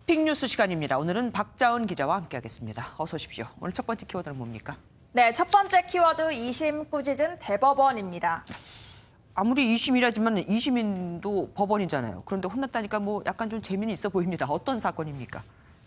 빅뉴스 시간입니다. 오늘은 박자은 기자와 함께하겠습니다. 어서 오십시오. 오늘 첫 번째 키워드는 뭡니까? 네, 첫 번째 키워드 2심 꾸짖은 대법원입니다. 아무리 2심이라지만 2심인도 법원이잖아요. 그런데 혼났다니까 뭐 약간 좀 재미는 있어 보입니다. 어떤 사건입니까?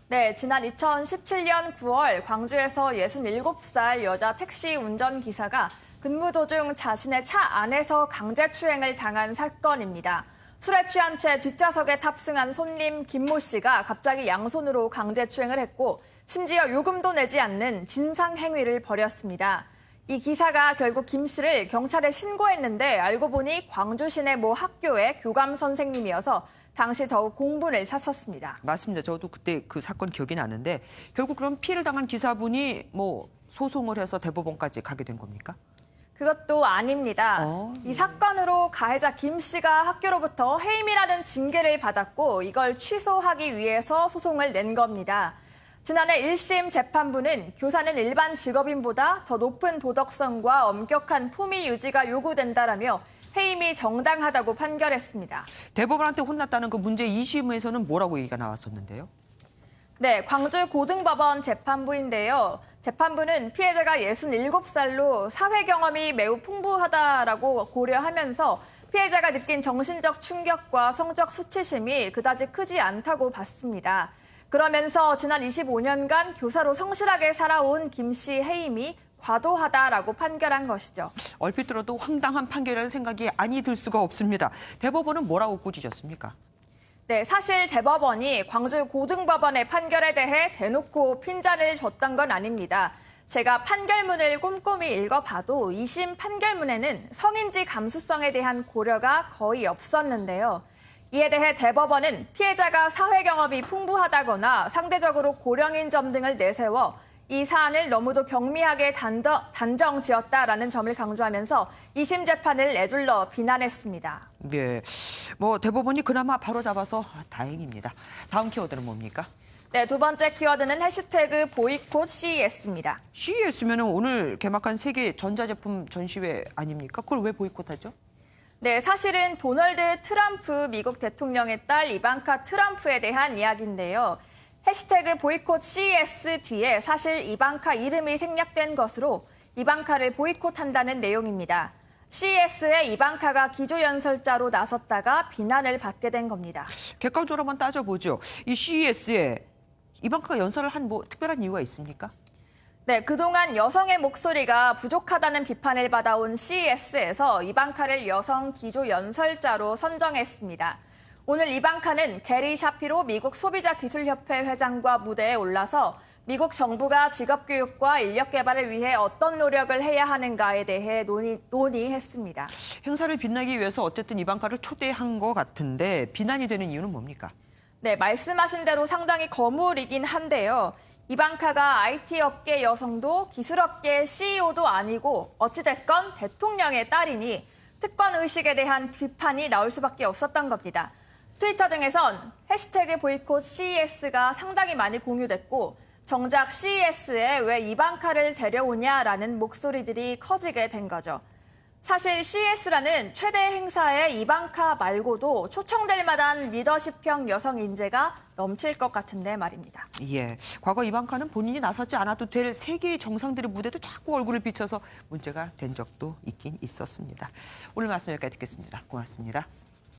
네, 지난 2017년 9월 광주에서 67살 여자 택시 운전기사가 근무 도중 자신의 차 안에서 강제추행을 당한 사건입니다. 술에 취한 채 뒷좌석에 탑승한 손님 김모 씨가 갑자기 양손으로 강제추행을 했고 심지어 요금도 내지 않는 진상행위를 벌였습니다. 이 기사가 결국 김 씨를 경찰에 신고했는데 알고 보니 광주 시내 모 학교의 교감 선생님이어서 당시 더욱 공분을 샀었습니다. 맞습니다. 저도 그때 그 사건 기억이 나는데 결국 그럼 피해를 당한 기사분이 뭐 소송을 해서 대법원까지 가게 된 겁니까? 그것도 아닙니다. 이 사건으로 가해자 김 씨가 학교로부터 해임이라는 징계를 받았고 이걸 취소하기 위해서 소송을 낸 겁니다. 지난해 1심 재판부는 교사는 일반 직업인보다 더 높은 도덕성과 엄격한 품위 유지가 요구된다라며 해임이 정당하다고 판결했습니다. 대법원한테 혼났다는 그 문제 2심에서는 뭐라고 얘기가 나왔었는데요? 네, 광주 고등법원 재판부인데요. 재판부는 피해자가 67살로 사회 경험이 매우 풍부하다라고 고려하면서 피해자가 느낀 정신적 충격과 성적 수치심이 그다지 크지 않다고 봤습니다. 그러면서 지난 25년간 교사로 성실하게 살아온 김 씨 해임이 과도하다라고 판결한 것이죠. 얼핏 들어도 황당한 판결이라는 생각이 아니 들 수가 없습니다. 대법원은 뭐라고 꾸짖었습니까? 네, 사실 대법원이 광주 고등법원의 판결에 대해 대놓고 핀잔을 줬던 건 아닙니다. 제가 판결문을 꼼꼼히 읽어봐도 2심 판결문에는 성인지 감수성에 대한 고려가 거의 없었는데요. 이에 대해 대법원은 피해자가 사회 경험이 풍부하다거나 상대적으로 고령인 점 등을 내세워 이 사안을 너무도 경미하게 단정지었다라는 점을 강조하면서 2심 재판을 에둘러 비난했습니다. 예, 뭐 대법원이 그나마 바로 잡아서 다행입니다. 다음 키워드는 뭡니까? 네, 두 번째 키워드는 해시태그 보이콧 CES입니다. CES면은 오늘 개막한 세계 전자제품 전시회 아닙니까? 그걸 왜 보이콧하죠? 네, 사실은 도널드 트럼프 미국 대통령의 딸 이방카 트럼프에 대한 이야기인데요. 해시태그 보이콧 CES 뒤에 사실 이방카 이름이 생략된 것으로 이방카를 보이콧한다는 내용입니다. CES에 이방카가 기조연설자로 나섰다가 비난을 받게 된 겁니다. 객관적으로 한번 따져보죠. 이 CES에 이방카가 연설을 한 뭐 특별한 이유가 있습니까? 네, 그동안 여성의 목소리가 부족하다는 비판을 받아온 CES에서 이방카를 여성 기조연설자로 선정했습니다. 오늘 이방카는 게리 샤피로 미국 소비자기술협회 회장과 무대에 올라서 미국 정부가 직업교육과 인력 개발을 위해 어떤 노력을 해야 하는가에 대해 논의했습니다. 행사를 빛나기 위해서 어쨌든 이방카를 초대한 것 같은데 비난이 되는 이유는 뭡니까? 네, 말씀하신 대로 상당히 거물이긴 한데요. 이방카가 IT 업계 여성도 기술업계 CEO도 아니고 어찌됐건 대통령의 딸이니 특권 의식에 대한 비판이 나올 수밖에 없었던 겁니다. 트위터 등에선 해시태그 보이콧 CES가 상당히 많이 공유됐고 정작 CES에 왜 이방카를 데려오냐라는 목소리들이 커지게 된 거죠. 사실 CES라는 최대 행사에 이방카 말고도 초청될 만한 리더십형 여성 인재가 넘칠 것 같은데 말입니다. 예, 과거 이방카는 본인이 나서지 않아도 될 세계 정상들의 무대도 자꾸 얼굴을 비춰서 문제가 된 적도 있긴 있었습니다. 오늘 말씀 여기까지 듣겠습니다. 고맙습니다.